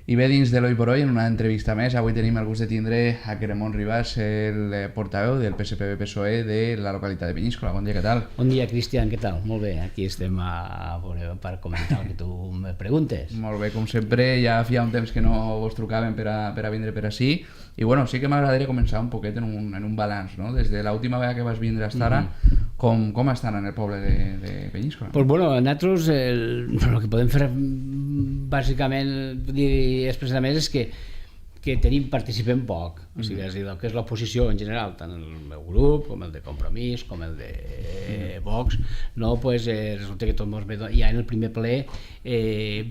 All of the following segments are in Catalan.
I bé, dins de l'Oi por Hoy, en una entrevista més, avui tenim el gust de tindre a Cremont Ribas, el portaveu del PSPB-PSOE de la localitat de Peníscola. Bon dia, què tal? Bon dia, Cristian, què tal? Molt bé, aquí estem per comentar el que tu me preguntes. Molt bé, com sempre, ja feia un temps que no vos trucaven per a vindre per ací. I bueno, sí que m'agradaria començar un poquet en un balanç, no? Des de l'última vegada que vas vindre a estar, com estan en el poble de Peníscola? Pues bueno, nosaltres el que podem fer bàsicament dir expressament és que participem poc, o sigui, el que és l'oposició en general, tant el meu grup com el de Compromís, com el de Vox, no, pues, resulta que tot mos ve, ja en el primer ple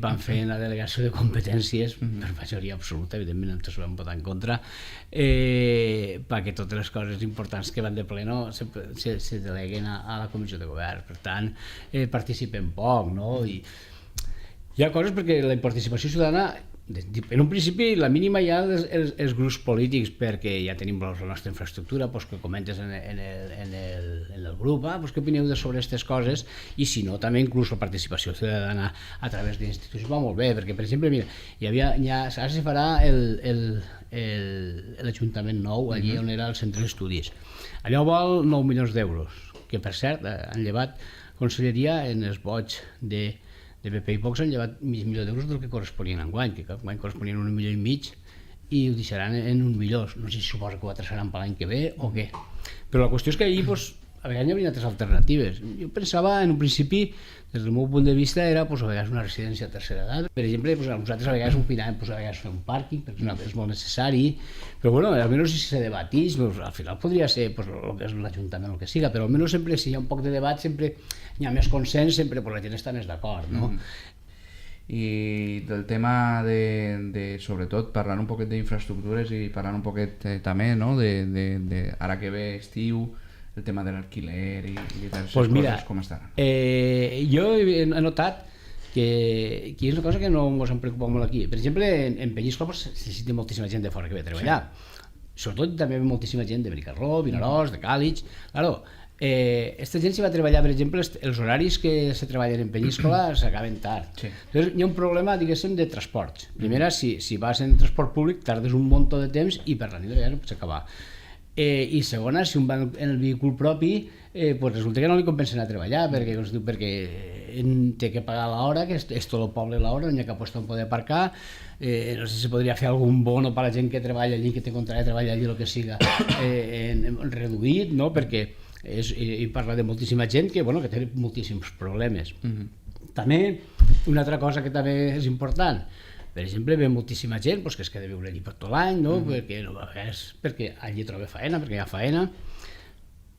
van fer una delegació de competències per majoria absoluta, evidentment nosaltres vam votar en contra, perquè totes les coses importants que van de pleno se deleguen a la comissió de govern, per tant participem poc, no? I hi ha coses perquè la participació ciutadana, en un principi la mínima hi ha els grups polítics, perquè ja tenim la nostra infraestructura, doncs, que comentes en el grup, doncs, què opineu sobre aquestes coses, i si no, també inclús la participació ciutadana a través d'institucions va molt bé, perquè per exemple, mira, ara se farà l'Ajuntament nou, allí on era el centre d'estudis. Allò val 9 milions d'euros, que per cert han llevat conselleria en els vots de PP i Vox, han llevat mig milió d'euros del que corresponien enguany, que enguany corresponien 1,5 milions i ho deixaran en 1 milió. No sé si suposa que ho atrasaran per l'any que ve o què. Però la qüestió és que allí a vegades hi havia altres alternatives. Jo pensava, en un principi, des del meu punt de vista, era a vegades una residència a tercera edat. Per exemple, nosaltres a vegades opinàvem a vegades fer un pàrquing, perquè és molt necessari, però bueno, almenys si se debatís, al final podria ser el que és l'Ajuntament o el que siga, però almenys sempre si hi ha un poc de debat, sempre hi ha més consens, sempre la gent està més d'acord, no? I del tema de sobretot, parlant un poquet d'infraestructures i parlant un poquet també, no?, de ara que ve estiu, el tema de l'alquiler i diverses coses, com estan? Jo he notat que és una cosa que no ens hem preocupat molt aquí. Per exemple, en Peníscola se necessita moltíssima gent de fora que ve a treballar. Sobretot també moltíssima gent de Benicarló, Vinaròs, de Càlig. Claro, aquesta gent si va treballar, per exemple, els horaris que se treballen en Peníscola s'acaben tard. Llavors hi ha un problema, diguéssim, de transports. Primera, si vas en transport públic tardes un munt de temps i per la nit ja no pots acabar. I segona, si un va en el vehicul propi, resulta que no li compensa anar a treballar, perquè té que pagar l'hora, que és tot el poble l'hora, no hi ha cap lloc on poder aparcar. No sé si podria fer algun bono per a la gent que treballa allí, que té contracte de treballar allí, el que siga, reduït, perquè hi parla de moltíssima gent que té moltíssims problemes. També, una altra cosa que també és important, per exemple, ve moltíssima gent que es queda a viure allí per tot l'any, perquè allí troba faena, perquè hi ha faena,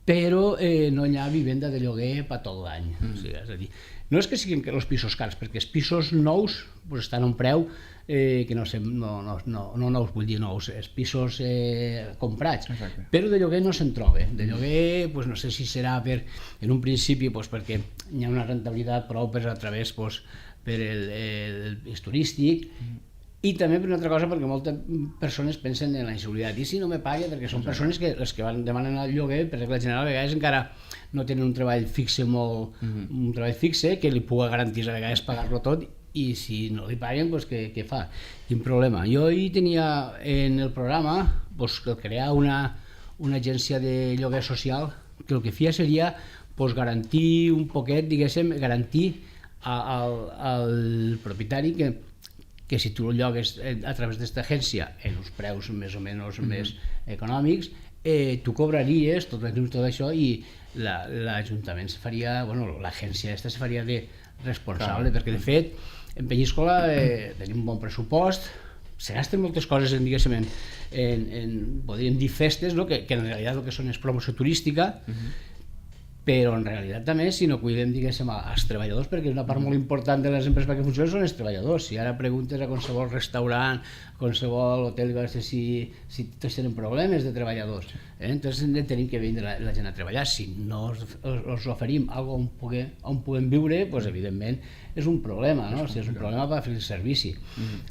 però no hi ha vivenda de lloguer per tot l'any. És a dir, no és que siguin els pisos cars, perquè els pisos nous estan a un preu que no nous, vull dir nous, els pisos comprats, però de lloguer no se'n troba. De lloguer, no sé si serà en un principi perquè hi ha una rentabilitat prou a través per el turístic, i també per una altra cosa perquè moltes persones pensen en la inseguretat i si no me paga, perquè són persones que les que demanen el lloguer, per regla general, a vegades encara no tenen un treball fixe un treball fixe que li pugui garantir a vegades pagar-lo tot, i si no li paguen, què fa? Quin problema? Jo hi tenia en el programa crear una agència de lloguer social que el que feia seria garantir un poquet, diguéssim, garantir al propietari que si tu el llogues a través d'aquesta agència en uns preus més o menys més econòmics, tu cobraries tot això i l'Ajuntament se faria, l'agència aquesta se faria de responsable, perquè de fet en Peníscola tenim un bon pressupost, se gasten moltes coses diguéssim podríem dir festes, que en realitat el que són és promoció turística, però en realitat també si no cuidem, diguéssim, als treballadors, perquè una part molt important de les empreses perquè funcionen són els treballadors. Si ara preguntes a qualsevol restaurant, qualsevol hotel, si tots tenen problemes de treballadors, entonces tenim que vindre la gent a treballar. Si no els oferim alguna cosa on puguem viure, evidentment és un problema, és un problema per fer el servici.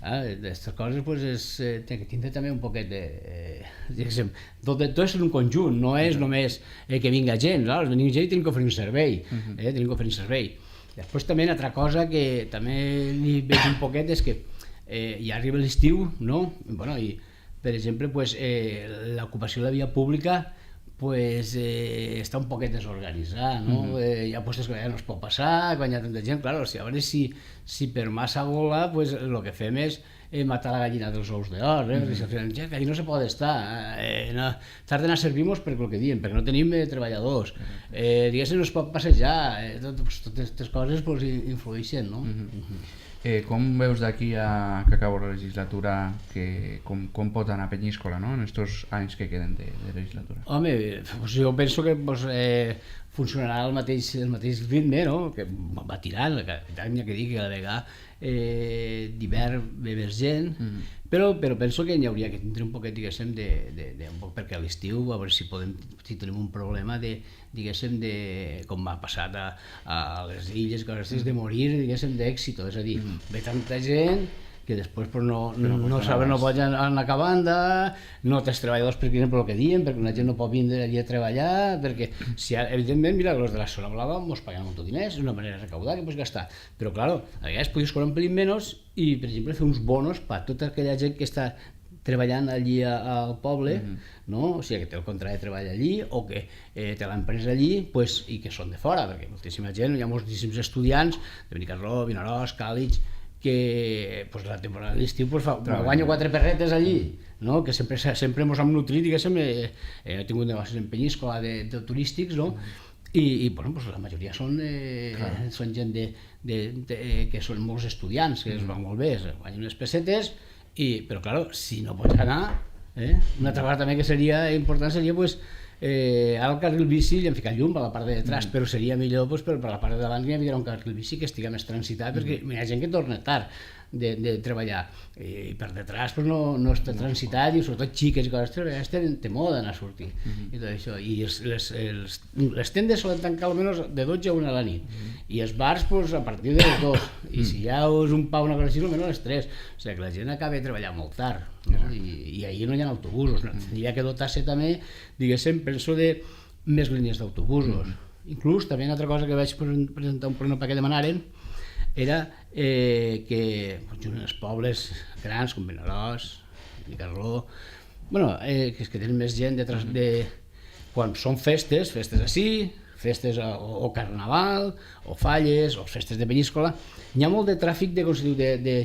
Aquestes coses té que tindre també un poquet de... Tot és un conjunt, no és només que vinga gent, venim gent i tenim que oferir un servei. Després també una altra cosa que també li veig un poquet és que i arriba l'estiu, no? Bueno, i, per exemple, pues, l'ocupació de la via pública pues, està un poquet desorganitzat, no? Hi ha puestos que ja no es pot passar, quan hi ha tanta gent, claro, si a veure si per massa gola, pues, el que fem és matar la gallina dels ous d'or, perquè si al final, que aquí no se pot estar, no, tarden a servir-nos per el que diuen, perquè no tenim treballadors, diguéssim, no es pot passejar, totes aquestes coses pues, influeixen, no? Com veus d'aquí a que acabo la legislatura, com pot anar Penyíscola, no? En aquests anys que queden de legislatura? Home, pues jo penso que pues, funcionarà el mateix ritme, no? Que va tirant, que digui que a la vegada d'hivern ve més gent, però penso que hi hauria que tindre un poquet, diguéssim, un poc perquè a l'estiu, a veure si tenim un problema diguéssim, com m'ha passat a les illes, de morir, diguéssim, d'èxit, és a dir, ve tanta gent que després pues, no saben, no poden anar acabant, no tens treballadors per exemple el que diuen, perquè una gent no pot vindre allí a treballar, perquè si, evidentment, mira, els de la zona blava ens paguen molts diners, és una manera de recaudar que pots gastar, però claro, a vegades podries cobrar un pelín menys i, per exemple, fer uns bonos per tota aquella gent que està treballant allí al poble, no? O sigui, que té el contracte de treball allí o que té l'empresa allí pues, i que són de fora, perquè moltíssima gent, hi ha moltíssims estudiants de Benicarló, Vinaròs, Càlig, que pues, la temporada de l'estiu pues, guanyo 4 perretes allí, no? Que sempre ens hem nutrit, diguéssim, he tingut negocis en Penyíscola de turístics, no? I bueno, pues, la majoria són gent que són molts estudiants, que es van molt bé, guanyen unes pessetes, però clar, si no pots anar, una altra part també que seria important seria pues, ara el carril bici li han ficat llum a la part de detrás, però seria millor pues, per la part de davant hi havia un carril bici que estigui més transitat, perquè hi ha gent que torna tard de treballar i per detrás pues, no està transitat i sobretot xiques i coses, a vegades té moda d'anar a sortir i tot això, i les tendes solen tancar almenys de 12 a 1 a la nit i els bars pues, a partir de les 2 i si hi ha un pau una cosa així almenys a les 3, o sigui que la gent acaba de treballar molt tard, no? I ahir no hi ha autobusos, hi ha que dotar-se també, diguéssim, penso de més línies d'autobusos, inclús també una altra cosa que vaig presentar un problema perquè demanaren era que junt els pobles grans com Vinaròs, Benicarló, bueno, que tenen més gent quan són festes així, festes o carnaval, o falles, o festes de Penyíscola, hi ha molt de tràfic de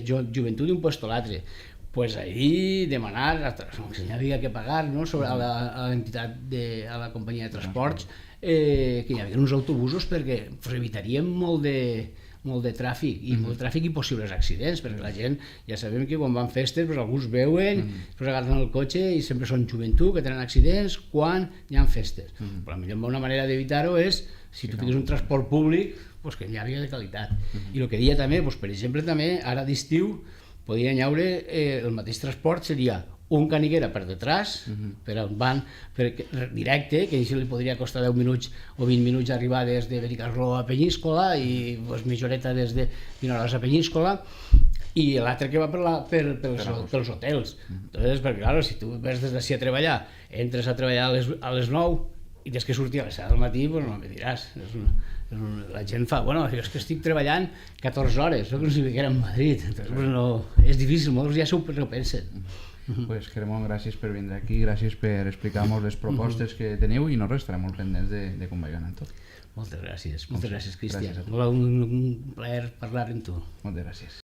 joventut d'un lloc a l'altre. Pues ahir demanar, si hi havia que pagar no, sobre a l'entitat, a la companyia de transports, que hi havia uns autobusos perquè evitaríem molt de tràfic i possibles accidents, perquè la gent ja sabem que quan van festes pues, alguns veuen, després agafen el cotxe i sempre són joventut que tenen accidents quan hi ha festes. Però la millor manera d'evitar-ho és si tu fiques un transport públic pues, que hi havia de qualitat. I el que deia també, pues, per exemple, també ara d'estiu podien haure el mateix transport seria un caniguera per detrás, per un van directe, que això li podria costar 10 minuts o 20 minuts arribar des de Benicarló a Penyíscola i pues, mitja horeta des de Vinaròs a Penyíscola, i l'altre que va pels hotels. Entonces, perquè clar, si tu vas des d'ací a treballar, entres a treballar a les 9 i tens que sortir a les 7 del matí, pues no me diràs. La gent fa, bueno, jo és que estic treballant 14 hores, no com si viguera a Madrid, entonces, pues no, és difícil, molts ja s'ho pensen. Pues Cremont, gràcies per vindre aquí, gràcies per explicar-nos les propostes que teniu i no estarem molt pendents de com va anant tot. Moltes gràcies, Cristian. Un plaer parlar amb tu. Moltes gràcies.